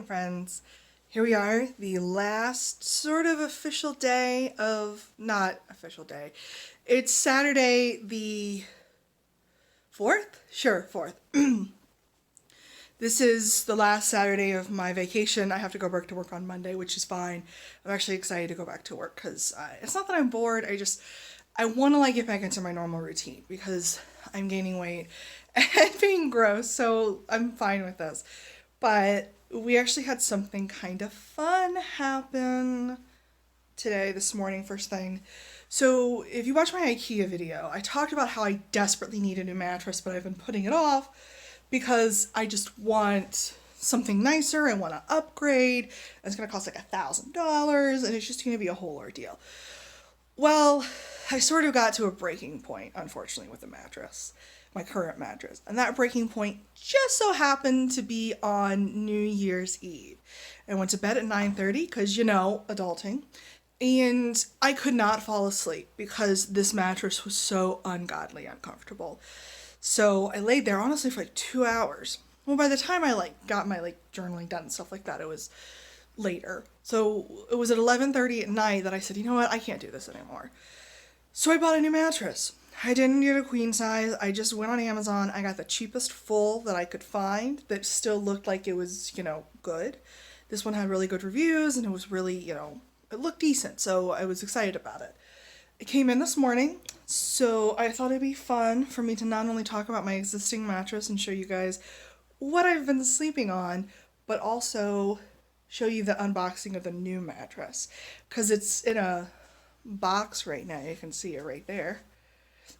friends. Here we are, the last sort of official day of, not official day. It's Saturday the 4th? Sure, 4th. This is the last Saturday of my vacation. I have to go back to work on Monday, which is fine. I'm actually excited to go back to work because it's not that I'm bored. I want to get back into my normal routine because I'm gaining weight and being gross, so I'm fine with this. But we actually had something kind of fun happen today, this morning, first thing. So if you watch my IKEA video, I talked about how I desperately need a new mattress, but I've been putting it off because I just want something nicer. I want to upgrade. It's going to cost like $1,000 and it's just going to be a whole ordeal. Well, I sort of got to a breaking point, unfortunately, with the mattress, my current mattress. And that breaking point just so happened to be on New Year's Eve. I went to bed at 9:30 because, adulting. And I could not fall asleep because this mattress was so ungodly uncomfortable. So I laid there honestly for 2 hours. Well, by the time I got my journaling done and stuff like that, it was later. So it was at 11:30 at night that I said, you know what, I can't do this anymore. So I bought a new mattress. I didn't get a queen size. I just went on Amazon. I got the cheapest full that I could find that still looked like it was, good. This one had really good reviews and it was really, it looked decent. So I was excited about it. It came in this morning, so I thought it'd be fun for me to not only talk about my existing mattress and show you guys what I've been sleeping on, but also show you the unboxing of the new mattress. Because it's in a box right now. You can see it right there.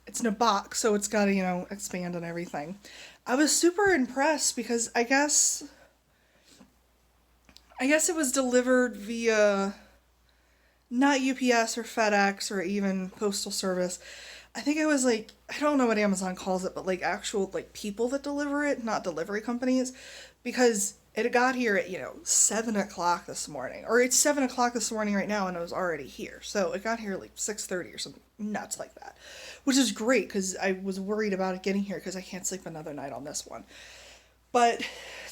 It's in a box, so it's got to, expand and everything. I was super impressed because I guess it was delivered via not UPS or FedEx or even postal service. I think it was I don't know what Amazon calls it, but actual people that deliver it, not delivery companies, because it got here at 7 o'clock this morning, or it's 7 o'clock this morning right now and it was already here. So it got here 6:30 or something nuts like that, which is great because I was worried about it getting here because I can't sleep another night on this one. But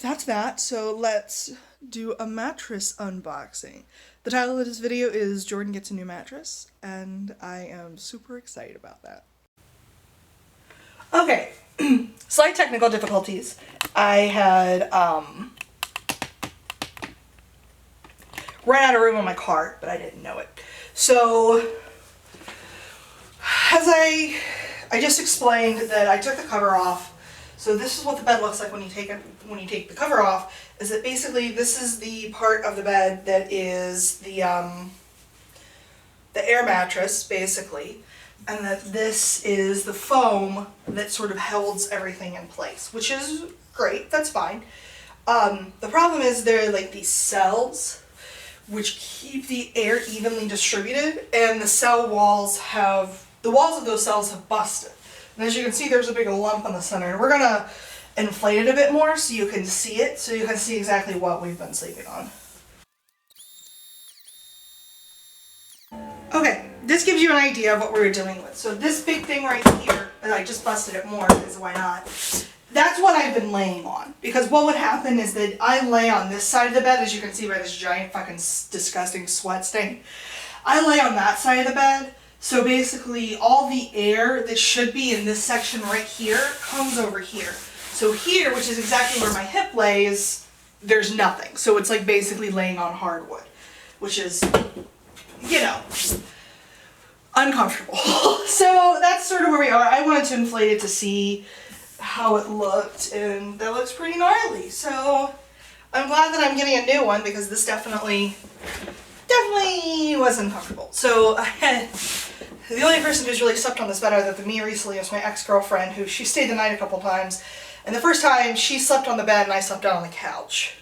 that's that. So let's do a mattress unboxing. The title of this video is Jordan Gets a New Mattress, and I am super excited about that. Okay, slight technical difficulties. I had ran out of room on my cart, but I didn't know it. So, as I just explained that I took the cover off. So this is what the bed looks like when you take the cover off. Is that basically this is the part of the bed that is the air mattress, basically, and that this is the foam that sort of holds everything in place, which is great. That's fine. The problem is there are these cells which keep the air evenly distributed, and the walls of those cells have busted. And as you can see, there's a big lump in the center, and we're gonna inflate it a bit more so you can see it, so you can see exactly what we've been sleeping on. Okay, this gives you an idea of what we were dealing with. So this big thing right here, and I just busted it more because why not? That's what I've been laying on. Because what would happen is that I lay on this side of the bed, as you can see by this giant fucking disgusting sweat stain. I lay on that side of the bed. So basically all the air that should be in this section right here comes over here. So here, which is exactly where my hip lays, there's nothing. So it's basically laying on hardwood, which is, uncomfortable. So that's sort of where we are. I wanted to inflate it to see how it looked, and that looks pretty gnarly. So I'm glad that I'm getting a new one because this definitely was uncomfortable. So the only person who's really slept on this bed other than me recently is my ex-girlfriend, who she stayed the night a couple times. And the first time she slept on the bed and I slept down on the couch.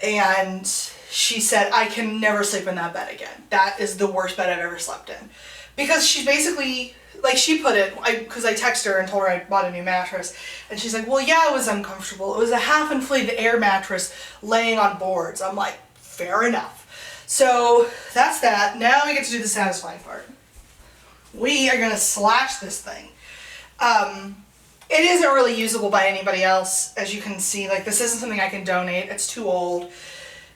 And she said, I can never sleep in that bed again. That is the worst bed I've ever slept in. Because she basically, she put it, because I texted her and told her I bought a new mattress. And she's like, well, yeah, it was uncomfortable. It was a half-inflated air mattress laying on boards. I'm like, fair enough. So that's that. Now we get to do the satisfying part. We are going to slash this thing. It isn't really usable by anybody else, as you can see. This isn't something I can donate. It's too old.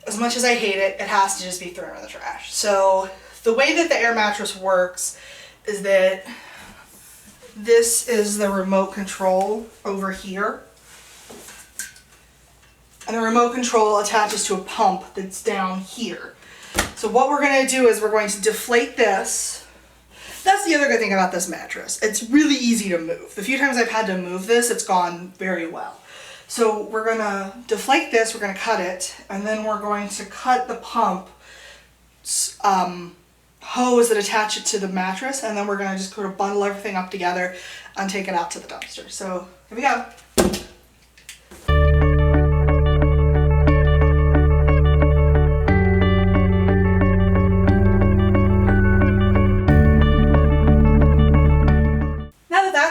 as much as I hate it, it has to just be thrown in the trash. So the way that the air mattress works is that this is the remote control over here. And the remote control attaches to a pump that's down here. So what we're going to do is we're going to deflate this. That's the other good thing about this mattress. It's really easy to move. The few times I've had to move this, it's gone very well. So we're going to deflate this, we're going to cut it, and then we're going to cut the pump hose that attach it to the mattress, and then we're going to just sort of bundle everything up together and take it out to the dumpster. So here we go.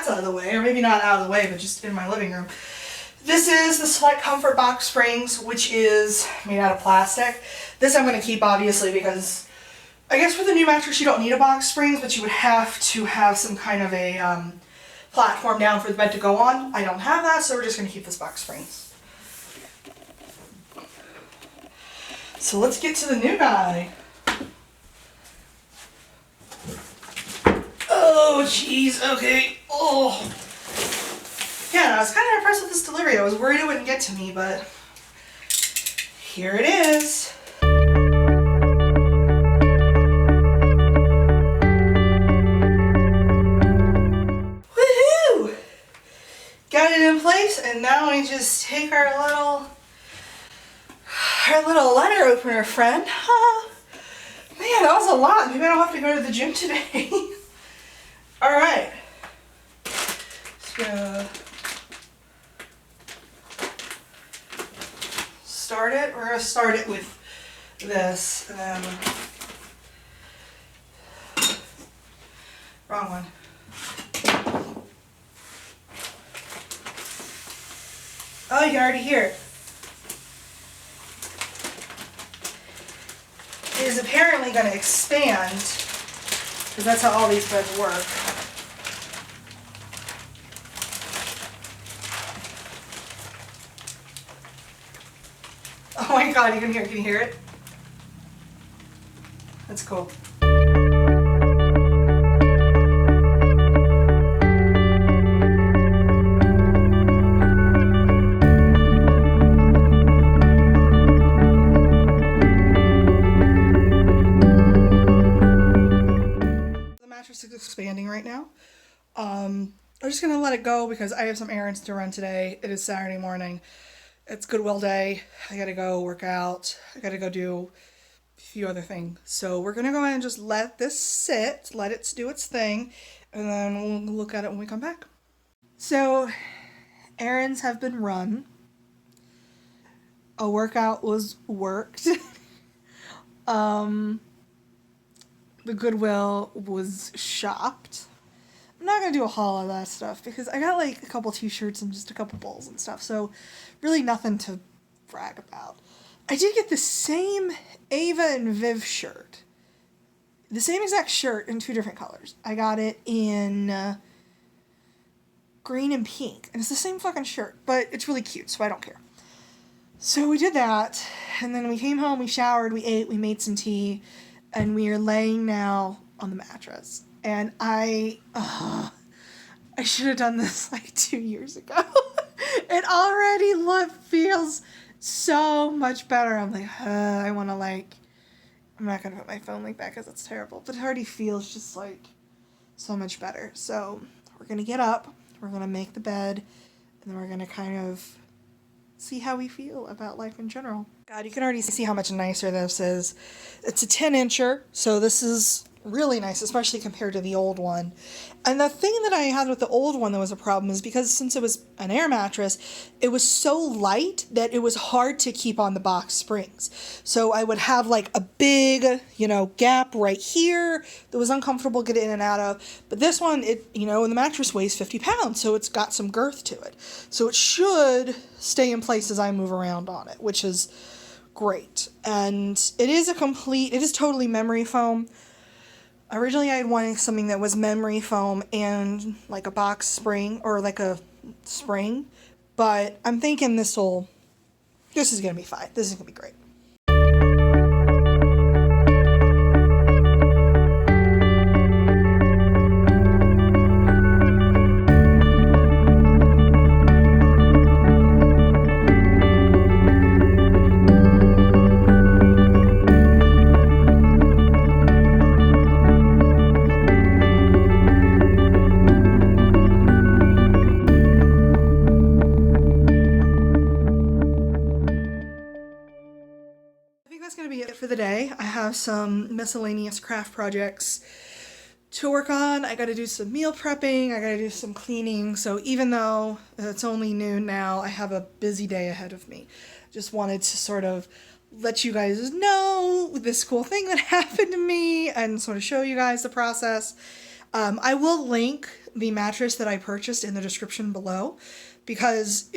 Out of the way, or maybe not out of the way, but just in my living room. This is the Select Comfort Box Springs, which is made out of plastic. This I'm going to keep, obviously, because I guess for the new mattress you don't need a box springs, but you would have to have some kind of a platform down for the bed to go on. I don't have that, so we're just going to keep this box springs. So let's get to the new guy. Oh, jeez, okay. Oh. Yeah, I was kind of impressed with this delivery. I was worried it wouldn't get to me, but here it is. Woohoo! Got it in place, and now we just take our little letter opener friend. Man, that was a lot. Maybe I don't have to go to the gym today. All right. Just gonna start it. We're gonna start it with this, and then wrong one. Oh, you can already hear it. It is apparently going to expand, because that's how all these beds work. Oh my god, can you hear it? That's cool. Is expanding right now. I'm just gonna let it go because I have some errands to run today. It is Saturday morning. It's Goodwill day. I gotta go work out. I gotta go do a few other things. So we're gonna go ahead and just let this sit, let it do its thing, and then we'll look at it when we come back. So errands have been run. A workout was worked. The Goodwill was shopped. I'm not going to do a haul of that stuff because I got like a couple t-shirts and just a couple bowls and stuff. So really nothing to brag about. I did get the same Ava and Viv shirt. The same exact shirt in two different colors. I got it in green and pink. And it's the same fucking shirt, but it's really cute, so I don't care. So we did that. And then we came home, we showered, we ate, we made some tea. And we are laying now on the mattress. And I should have done this like 2 years ago. It already feels so much better. I'm like, I want to like, I'm not going to put my phone like that because it's terrible. But it already feels just like so much better. So we're going to get up. We're going to make the bed. And then we're going to kind of see how we feel about life in general. God, you can already see how much nicer this is. It's a 10-incher, so this is really nice, especially compared to the old one. And the thing that I had with the old one that was a problem is because since it was an air mattress, it was so light that it was hard to keep on the box springs. So I would have like a big, gap right here that was uncomfortable to get in and out of. But this one, and the mattress weighs 50 pounds, so it's got some girth to it. So it should stay in place as I move around on it, which is great. And it is totally memory foam. Originally I had wanted something that was memory foam and like a box spring or like a spring, but I'm thinking this is going to be fine. This is going to be great. for the day. I have some miscellaneous craft projects to work on. I got to do some meal prepping. I got to do some cleaning. So even though it's only noon now, I have a busy day ahead of me. Just wanted to sort of let you guys know this cool thing that happened to me and sort of show you guys the process. I will link the mattress that I purchased in the description below because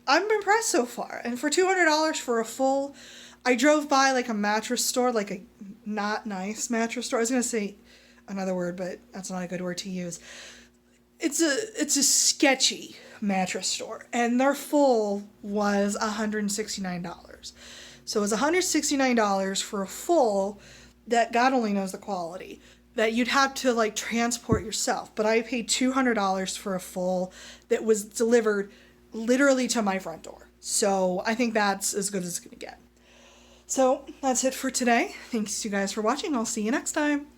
I'm impressed so far. And for $200 for a full, I drove by like a mattress store, like a not nice mattress store. I was going to say another word, but that's not a good word to use. It's a sketchy mattress store, and their full was $169. So it was $169 for a full that God only knows the quality, that you'd have to like transport yourself. But I paid $200 for a full that was delivered literally to my front door. So I think that's as good as it's going to get. So that's it for today. Thanks you guys for watching. I'll see you next time.